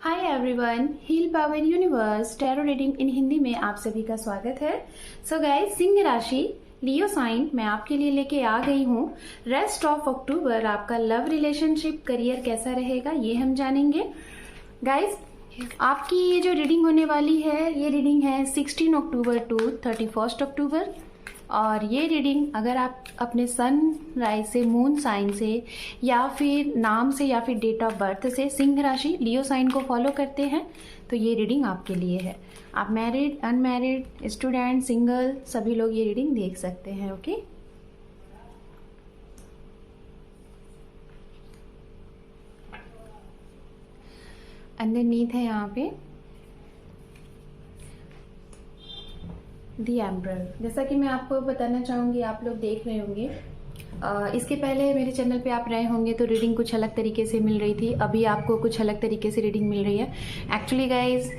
Hi everyone, Heal Power Universe tarot reading in Hindi में आप सभी का स्वागत है। सो गाइस, सिंह राशि लियो साइन मैं आपके लिए लेके आ गई हूँ। रेस्ट ऑफ अक्टूबर आपका लव रिलेशनशिप करियर कैसा रहेगा ये हम जानेंगे। गाइस, आपकी ये जो रीडिंग होने वाली है ये रीडिंग है 16 अक्टूबर टू 31 अक्टूबर। और ये रीडिंग अगर आप अपने सन राइज से, मून साइन से या फिर नाम से या फिर डेट ऑफ बर्थ से सिंह राशि लियो साइन को फॉलो करते हैं तो ये रीडिंग आपके लिए है। आप मैरिड, अनमैरिड, स्टूडेंट, सिंगल सभी लोग ये रीडिंग देख सकते हैं। ओके, अंडरनीथ है यहाँ पे दी एम्परर। जैसा कि मैं आपको बताना चाहूँगी, आप लोग देख रहे होंगे इसके पहले मेरे चैनल पे आप रहे होंगे तो रीडिंग कुछ अलग तरीके से मिल रही थी, अभी आपको कुछ अलग तरीके से रीडिंग मिल रही है। एक्चुअली गाइज,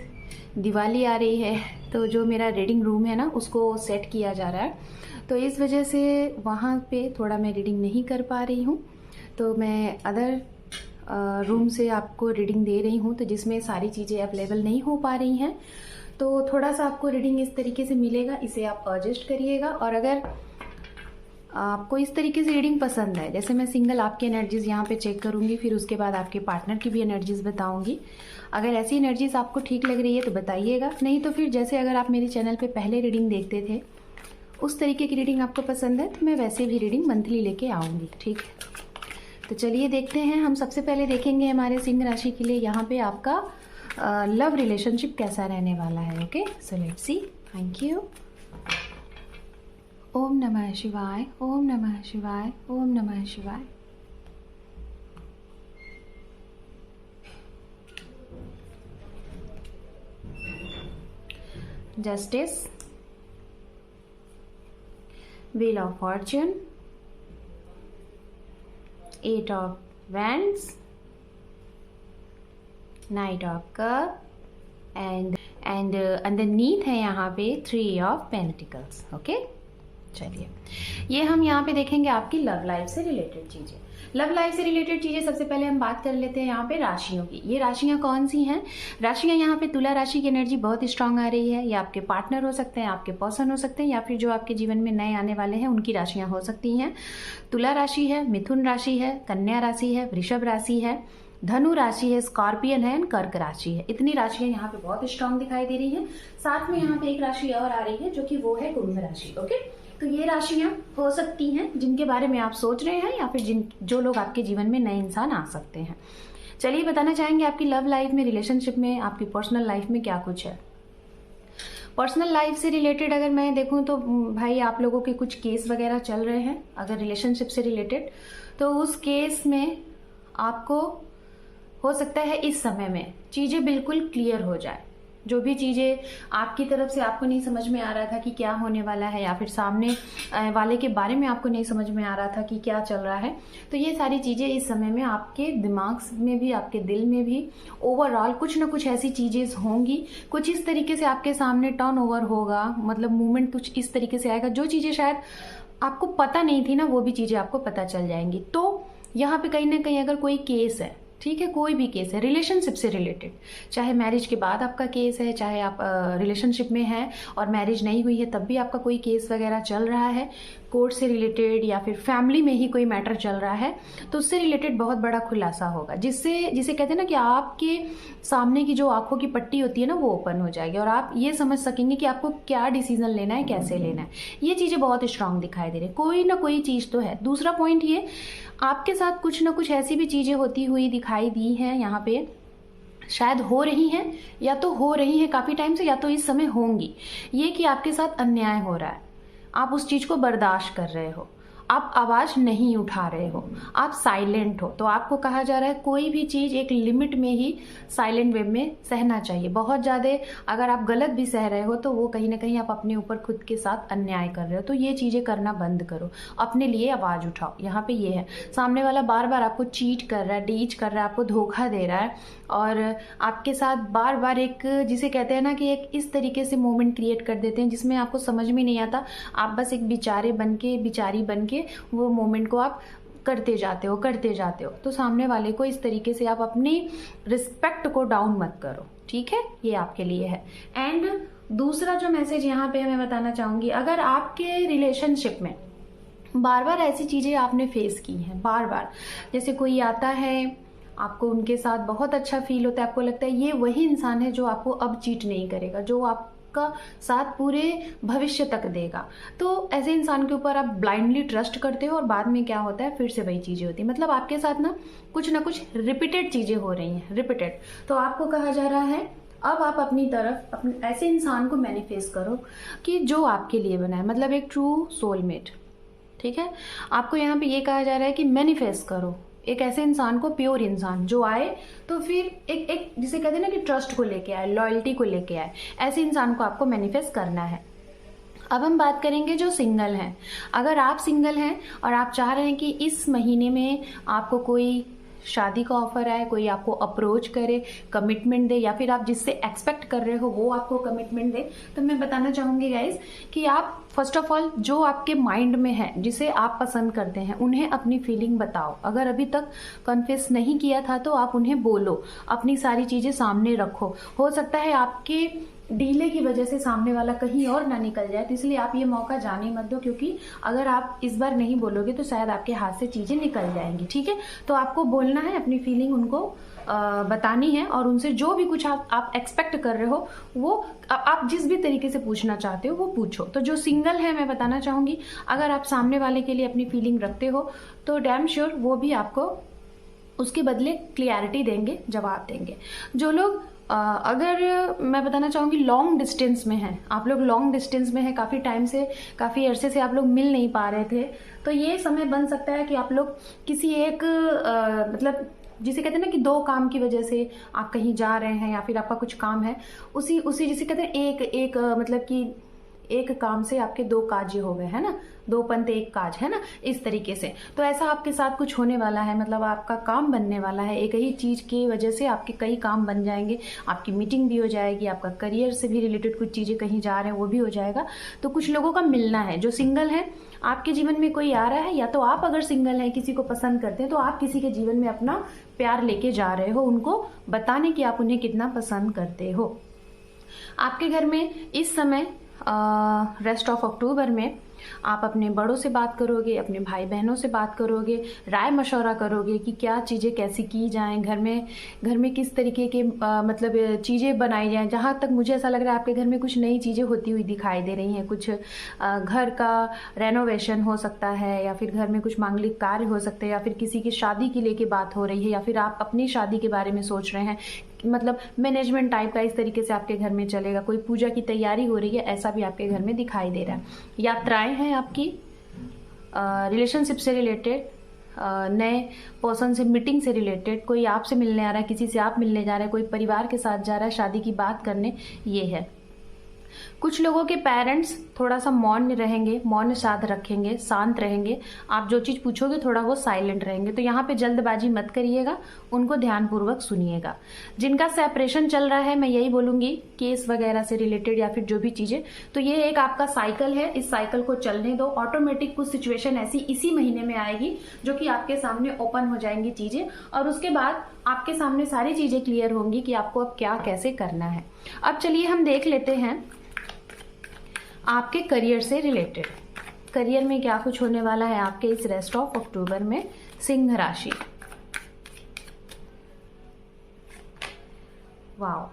दिवाली आ रही है तो जो मेरा रीडिंग रूम है ना उसको सेट किया जा रहा है, तो इस वजह से वहाँ पे थोड़ा मैं रीडिंग नहीं कर पा रही हूँ। तो मैं अदर रूम से आपको रीडिंग दे रही हूँ, तो जिसमें सारी चीज़ें अवेलेबल नहीं हो पा रही हैं, तो थोड़ा सा आपको रीडिंग इस तरीके से मिलेगा, इसे आप एडजस्ट करिएगा। और अगर आपको इस तरीके से रीडिंग पसंद है, जैसे मैं सिंगल आपकी एनर्जीज यहाँ पे चेक करूँगी, फिर उसके बाद आपके पार्टनर की भी एनर्जीज बताऊँगी। अगर ऐसी एनर्जीज आपको ठीक लग रही है तो बताइएगा, नहीं तो फिर जैसे अगर आप मेरे चैनल पे पहले रीडिंग देखते थे उस तरीके की रीडिंग आपको पसंद है तो मैं वैसे भी रीडिंग मंथली लेके आऊँगी। ठीक है, तो चलिए देखते हैं। हम सबसे पहले देखेंगे हमारे सिंह राशि के लिए यहाँ पे आपका लव रिलेशनशिप कैसा रहने वाला है। Okay, so let's see. Thank you. ओम नमः शिवाय, ओम नमः शिवाय, ओम नमः शिवाय। Justice, wheel of fortune, eight of wands, knight of cup and underneath है यहाँ पे 3 ऑफ पेंटिकल्स। ओके, चलिए ये हम यहाँ पे देखेंगे आपकी लव लाइफ से रिलेटेड चीज़ें। लव लाइफ से रिलेटेड चीज़ें सबसे पहले हम बात कर लेते हैं यहाँ पे राशियों की। ये राशियाँ कौन सी हैं? राशियाँ यहाँ पे तुला राशि की एनर्जी बहुत स्ट्रांग आ रही है। ये आपके पार्टनर हो सकते हैं, आपके पर्सन हो सकते हैं, या फिर जो आपके जीवन में नए आने वाले हैं उनकी राशियाँ हो सकती हैं। तुला राशि है, मिथुन राशि है, कन्या राशि है, वृषभ राशि है, धनु राशि है, स्कॉर्पियन है, कर्क राशि है। इतनी राशियां यहाँ पे बहुत स्ट्रांग दिखाई दे रही हैं। साथ में यहाँ पे एक राशि और आ रही है जो कि वो है कुंभ राशि। ओके, तो ये राशियां हो सकती हैं जिनके बारे में आप सोच रहे हैं, या फिर जो लोग आपके जीवन में नए इंसान आ सकते हैं। चलिए बताना चाहेंगे आपकी लव लाइफ में, रिलेशनशिप में, आपकी पर्सनल लाइफ में क्या कुछ है। पर्सनल लाइफ से रिलेटेड अगर मैं देखूं तो भाई आप लोगों के कुछ केस वगैरह चल रहे हैं अगर रिलेशनशिप से रिलेटेड, तो उस केस में आपको हो सकता है इस समय में चीज़ें बिल्कुल क्लियर हो जाए। जो भी चीज़ें आपकी तरफ से आपको नहीं समझ में आ रहा था कि क्या होने वाला है, या फिर सामने वाले के बारे में आपको नहीं समझ में आ रहा था कि क्या चल रहा है, तो ये सारी चीज़ें इस समय में आपके दिमाग में भी, आपके दिल में भी ओवरऑल कुछ ना कुछ ऐसी चीज़ें होंगी। कुछ इस तरीके से आपके सामने टर्न ओवर होगा, मतलब मूवमेंट कुछ इस तरीके से आएगा, जो चीज़ें शायद आपको पता नहीं थी ना वो भी चीज़ें आपको पता चल जाएंगी। तो यहाँ पे कहीं ना कहीं अगर कोई केस है, ठीक है, कोई भी केस है रिलेशनशिप से रिलेटेड, चाहे मैरिज के बाद आपका केस है, चाहे आप रिलेशनशिप में हैं और मैरिज नहीं हुई है तब भी आपका कोई केस वगैरह चल रहा है, कोर्ट से रिलेटेड या फिर फैमिली में ही कोई मैटर चल रहा है, तो उससे रिलेटेड बहुत बड़ा खुलासा होगा, जिसे कहते हैं ना कि आपके सामने की जो आंखों की पट्टी होती है ना वो ओपन हो जाएगी और आप ये समझ सकेंगे कि आपको क्या डिसीजन लेना है, कैसे लेना है। ये चीज़ें बहुत स्ट्रांग दिखाई दे रही है, कोई ना कोई चीज़ तो है। दूसरा पॉइंट ये, आपके साथ कुछ ना कुछ ऐसी भी चीज़ें होती हुई दिखाई दी हैं यहाँ पे, शायद हो रही हैं या तो हो रही हैं काफ़ी टाइम से, या तो इस समय होंगी। ये कि आपके साथ अन्याय हो रहा है, आप उस चीज़ को बर्दाश्त कर रहे हो, आप आवाज़ नहीं उठा रहे हो, आप साइलेंट हो। तो आपको कहा जा रहा है कोई भी चीज़ एक लिमिट में ही साइलेंट वे में सहना चाहिए। बहुत ज़्यादा अगर आप गलत भी सह रहे हो तो वो कहीं ना कहीं आप अपने ऊपर खुद के साथ अन्याय कर रहे हो, तो ये चीज़ें करना बंद करो, अपने लिए आवाज़ उठाओ। यहाँ पे ये है, सामने वाला बार बार आपको चीट कर रहा है, डीच कर रहा है, आपको धोखा दे रहा है और आपके साथ बार बार एक, जिसे कहते हैं ना कि एक इस तरीके से मोमेंट क्रिएट कर देते हैं जिसमें आपको समझ में नहीं आता, आप बस एक बेचारे बन के, बिचारी बन के वो मोमेंट को आप करते जाते हो तो सामने वाले को इस तरीके से आप अपनी रिस्पेक्ट को डाउन मत करो, ठीक है, ये आपके लिए है। एंड दूसरा जो मैसेज यहाँ पे मैं बताना चाहूंगी, अगर आपके रिलेशनशिप में बार बार ऐसी चीजें आपने फेस की हैं, बार बार जैसे कोई आता है, आपको उनके साथ बहुत अच्छा फील होता है, आपको लगता है ये वही इंसान है जो आपको अब चीट नहीं करेगा, जो आपका साथ पूरे भविष्य तक देगा, तो ऐसे इंसान के ऊपर आप ब्लाइंडली ट्रस्ट करते हो और बाद में क्या होता है, फिर से वही चीजें होती है। मतलब आपके साथ ना कुछ रिपीटेड चीजें हो रही हैं, रिपीटेड। तो आपको कहा जा रहा है अब आप अपनी तरफ अपने ऐसे इंसान को मैनिफेस्ट करो कि जो आपके लिए बना है, मतलब एक ट्रू सोलमेट, ठीक है। आपको यहाँ पे ये कहा जा रहा है कि मैनिफेस्ट करो एक ऐसे इंसान को, प्योर इंसान जो आए तो फिर एक जिसे कहते हैं ना कि ट्रस्ट को लेके आए, लॉयल्टी को लेके आए, ऐसे इंसान को आपको मैनिफेस्ट करना है। अब हम बात करेंगे जो सिंगल हैं। अगर आप सिंगल हैं और आप चाह रहे हैं कि इस महीने में आपको कोई शादी का ऑफर आए, कोई आपको अप्रोच करे, कमिटमेंट दे, या फिर आप जिससे एक्सपेक्ट कर रहे हो वो आपको कमिटमेंट दे, तो मैं बताना चाहूंगी गाइज कि आप फर्स्ट ऑफ ऑल जो आपके माइंड में है, जिसे आप पसंद करते हैं, उन्हें अपनी फीलिंग बताओ। अगर अभी तक कन्फेस नहीं किया था तो आप उन्हें बोलो, अपनी सारी चीजें सामने रखो। हो सकता है आपके डीले की वजह से सामने वाला कहीं और ना निकल जाए, तो इसलिए आप ये मौका जाने मत दो, क्योंकि अगर आप इस बार नहीं बोलोगे तो शायद आपके हाथ से चीजें निकल जाएंगी, ठीक है। तो आपको बोलना है, अपनी फीलिंग उनको बतानी है, और उनसे जो भी कुछ आप एक्सपेक्ट कर रहे हो वो आप जिस भी तरीके से पूछना चाहते हो वो पूछो। तो जो सिंगल है, मैं बताना चाहूंगी, अगर आप सामने वाले के लिए अपनी फीलिंग रखते हो तो डैम श्योर वो भी आपको उसके बदले क्लियरिटी देंगे, जवाब देंगे। जो लोग अगर मैं बताना चाहूंगी लॉन्ग डिस्टेंस में हैं, आप लोग लॉन्ग डिस्टेंस में हैं, काफ़ी टाइम से, काफ़ी अरसे से आप लोग मिल नहीं पा रहे थे, तो ये समय बन सकता है कि आप लोग किसी एक मतलब जिसे कहते हैं ना कि दो काम की वजह से आप कहीं जा रहे हैं या फिर आपका कुछ काम है, उसी जिसे कहते हैं एक मतलब कि एक काम से आपके दो काज हो गए, है ना, दो पंते एक काज, है ना, इस तरीके से। तो ऐसा आपके साथ कुछ होने वाला है, मतलब आपका काम बनने वाला है, एक ही चीज की वजह से आपके कई काम बन जाएंगे, आपकी मीटिंग भी हो जाएगी, आपका करियर से भी रिलेटेड कुछ चीजें कहीं जा रहे हैं वो भी हो जाएगा। तो कुछ लोगों का मिलना है। जो सिंगल है, आपके जीवन में कोई आ रहा है, या तो आप अगर सिंगल हैं, किसी को पसंद करते हैं, तो आप किसी के जीवन में अपना प्यार लेके जा रहे हो, उनको बताने कि आप उन्हें कितना पसंद करते हो। आपके घर में इस समय रेस्ट ऑफ अक्टूबर में आप अपने बड़ों से बात करोगे, अपने भाई बहनों से बात करोगे, राय मशवरा करोगे कि क्या चीज़ें कैसी की जाएं, घर में किस तरीके के मतलब चीज़ें बनाई जाएं। जहाँ तक मुझे ऐसा लग रहा है आपके घर में कुछ नई चीज़ें होती हुई दिखाई दे रही हैं, कुछ घर का रेनोवेशन हो सकता है, या फिर घर में कुछ मांगलिक कार्य हो सकते हैं, या फिर किसी की शादी की लेके बात हो रही है, या फिर आप अपनी शादी के बारे में सोच रहे हैं, मतलब मैनेजमेंट टाइप का इस तरीके से आपके घर में चलेगा। कोई पूजा की तैयारी हो रही है, ऐसा भी आपके घर में दिखाई दे रहा है। यात्राएं हैं आपकी, रिलेशनशिप से रिलेटेड, नए पर्सन से मीटिंग से रिलेटेड, कोई आपसे मिलने आ रहा है, किसी से आप मिलने जा रहे हैं, कोई परिवार के साथ जा रहा है शादी की बात करने, ये है। कुछ लोगों के पेरेंट्स थोड़ा सा मौन रहेंगे, मौन साध रखेंगे, शांत रहेंगे, आप जो चीज़ पूछोगे थोड़ा वो साइलेंट रहेंगे। तो यहाँ पे जल्दबाजी मत करिएगा, उनको ध्यानपूर्वक सुनिएगा। जिनका सेपरेशन चल रहा है, मैं यही बोलूँगी, केस वगैरह से रिलेटेड या फिर जो भी चीज़ें, तो ये एक आपका साइकिल है, इस साइकिल को चलने दो। ऑटोमेटिक कुछ सिचुएशन ऐसी इसी महीने में आएगी जो कि आपके सामने ओपन हो जाएंगी चीज़ें, और उसके बाद आपके सामने सारी चीज़ें क्लियर होंगी कि आपको अब क्या कैसे करना है। अब चलिए हम देख लेते हैं आपके करियर से रिलेटेड, करियर में क्या कुछ होने वाला है आपके इस रेस्ट ऑफ अक्टूबर में। सिंह राशि, वाओ,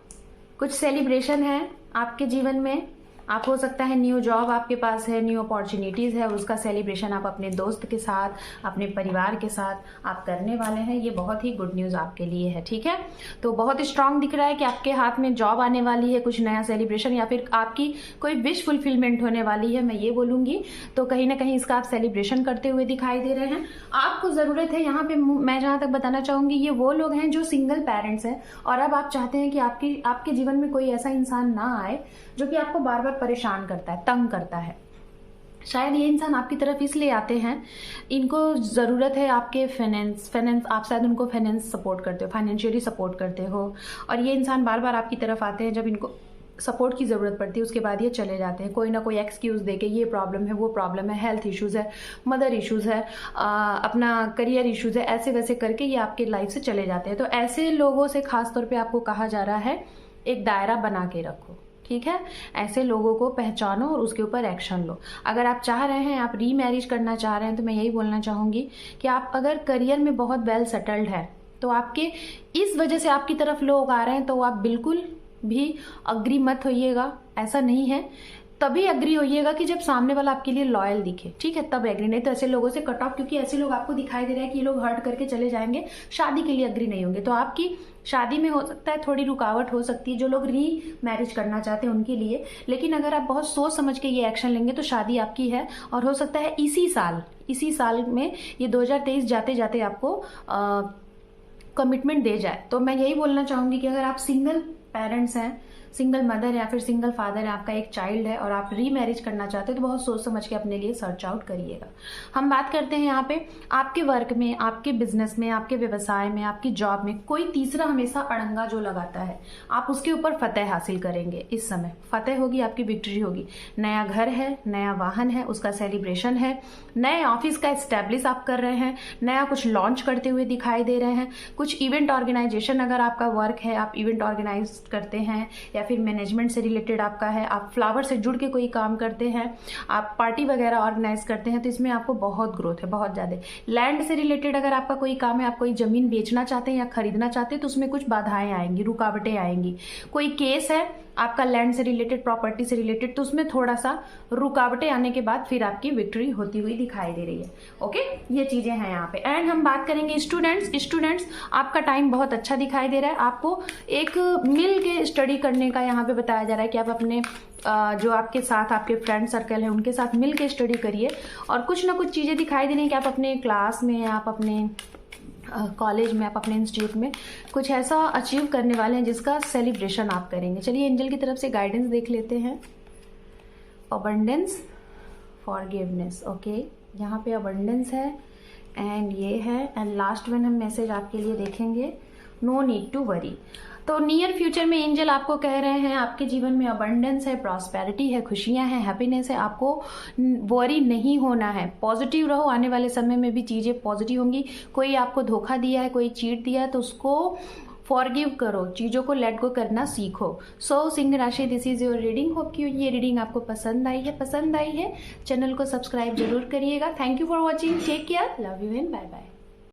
कुछ सेलिब्रेशन है आपके जीवन में। आप हो सकता है न्यू जॉब आपके पास है, न्यू अपॉर्चुनिटीज है, उसका सेलिब्रेशन आप अपने दोस्त के साथ, अपने परिवार के साथ आप करने वाले हैं। ये बहुत ही गुड न्यूज़ आपके लिए है, ठीक है। तो बहुत स्ट्रांग दिख रहा है कि आपके हाथ में जॉब आने वाली है, कुछ नया सेलिब्रेशन, या फिर आपकी कोई विश फुलफिलमेंट होने वाली है, मैं ये बोलूँगी। तो कहीं ना कहीं इसका आप सेलिब्रेशन करते हुए दिखाई दे रहे हैं। आपको ज़रूरत है यहाँ पे, मैं जहाँ तक बताना चाहूँगी, ये वो लोग हैं जो सिंगल पेरेंट्स हैं, और अब आप चाहते हैं कि आपके जीवन में कोई ऐसा इंसान ना आए जो कि आपको बार बार परेशान करता है, तंग करता है। शायद ये इंसान आपकी तरफ इसलिए आते हैं, इनको ज़रूरत है आपके फाइनेंस, आप शायद उनको फाइनेंस सपोर्ट करते हो, फाइनेंशियली सपोर्ट करते हो, और ये इंसान बार बार आपकी तरफ आते हैं जब सपोर्ट की ज़रूरत पड़ती है, उसके बाद ये चले जाते हैं कोई ना कोई एक्सक्यूज़ दे के, ये प्रॉब्लम है, वो प्रॉब्लम है, हेल्थ इश्यूज़ है, मदर इश्यूज़ है, अपना करियर इश्यूज़ है, ऐसे वैसे करके ये आपके लाइफ से चले जाते हैं। तो ऐसे लोगों से खास तौर पे आपको कहा जा रहा है एक दायरा बना के रखो, ठीक है। ऐसे लोगों को पहचानो और उसके ऊपर एक्शन लो। अगर आप चाह रहे हैं, आप रीमैरिज करना चाह रहे हैं, तो मैं यही बोलना चाहूँगी कि आप अगर करियर में बहुत वेल सेटल्ड है तो आपके इस वजह से आपकी तरफ लोग आ रहे हैं तो आप बिल्कुल भी अग्री मत होइएगा, ऐसा नहीं है। तभी अग्री होइएगा कि जब सामने वाला आपके लिए लॉयल दिखे, ठीक है, तब एग्री, नहीं तो ऐसे लोगों से कट ऑफ, क्योंकि ऐसे लोग आपको दिखाई दे रहे हैं कि ये लोग हर्ट करके चले जाएंगे, शादी के लिए अग्री नहीं होंगे। तो आपकी शादी में हो सकता है थोड़ी रुकावट हो सकती है, जो लोग री मैरिज करना चाहते हैं उनके लिए, लेकिन अगर आप बहुत सोच समझ के ये एक्शन लेंगे तो शादी आपकी है। और हो सकता है इसी साल में, ये 2023 जाते जाते आपको कमिटमेंट दे जाए। तो मैं यही बोलना चाहूँगी कि अगर आप सिंगल पेरेंट्स हैं, सिंगल मदर या फिर सिंगल फादर है, आपका एक चाइल्ड है और आप रीमैरिज करना चाहते हैं, तो बहुत सोच समझ के अपने लिए सर्च आउट करिएगा। हम बात करते हैं यहाँ पे आपके वर्क में, आपके बिजनेस में, आपके व्यवसाय में, आपकी जॉब में कोई तीसरा हमेशा अड़ंगा जो लगाता है, आप उसके ऊपर फतेह हासिल करेंगे। इस समय फतेह होगी, आपकी विक्ट्री होगी। नया घर है, नया वाहन है, उसका सेलिब्रेशन है, नए ऑफिस का एस्टेब्लिश आप कर रहे हैं, नया कुछ लॉन्च करते हुए दिखाई दे रहे हैं, कुछ इवेंट ऑर्गेनाइजेशन अगर आपका वर्क है, आप इवेंट ऑर्गेनाइज करते हैं या फिर मैनेजमेंट से रिलेटेड आपका है, आप फ्लावर से जुड़ के कोई काम करते हैं, आप पार्टी वगैरह ऑर्गेनाइज करते हैं, तो इसमें आपको बहुत ग्रोथ है, बहुत ज़्यादा। लैंड से रिलेटेड अगर आपका कोई काम है, आप कोई ज़मीन बेचना चाहते हैं या खरीदना चाहते हैं, तो उसमें कुछ बाधाएं आएंगी, रुकावटें आएंगी। कोई केस है आपका लैंड से रिलेटेड, प्रॉपर्टी से रिलेटेड, तो उसमें थोड़ा सा रुकावटें आने के बाद फिर आपकी विक्ट्री होती हुई दिखाई दे रही है। ओके, ये चीजें हैं यहाँ पे। एंड हम बात करेंगे स्टूडेंट्स, आपका टाइम बहुत अच्छा दिखाई दे रहा है। आपको एक मिल के स्टडी करने का यहाँ पे बताया जा रहा है कि आप अपने जो आपके साथ आपके फ्रेंड सर्कल है उनके साथ मिल के स्टडी करिए, और कुछ ना कुछ चीजें दिखाई दे रही हैं कि आप अपने क्लास में, आप अपने कॉलेज में, आप अपने इंस्टीट्यूट में कुछ ऐसा अचीव करने वाले हैं जिसका सेलिब्रेशन आप करेंगे। चलिए एंजल की तरफ से गाइडेंस देख लेते हैं। अबंडेंस, फॉरगिवनेस, ओके, यहाँ पे अबंडेंस है एंड ये है, एंड लास्ट वन हम मैसेज आपके लिए देखेंगे, नो नीड टू वरी। तो नियर फ्यूचर में एंजल आपको कह रहे हैं आपके जीवन में अबंडेंस है, प्रॉस्पेरिटी है, खुशियां हैं, हैप्पीनेस है, आपको वरी नहीं होना है, पॉजिटिव रहो। आने वाले समय में भी चीज़ें पॉजिटिव होंगी। कोई आपको धोखा दिया है, कोई चीट दिया है, तो उसको फॉरगिव करो, चीज़ों को लेट गो करना सीखो। सो सिंह राशि, this is your reading. Hope कि ये रीडिंग आपको पसंद आई है, चैनल को सब्सक्राइब जरूर करिएगा। Thank you for watching, take care, love you and bye bye.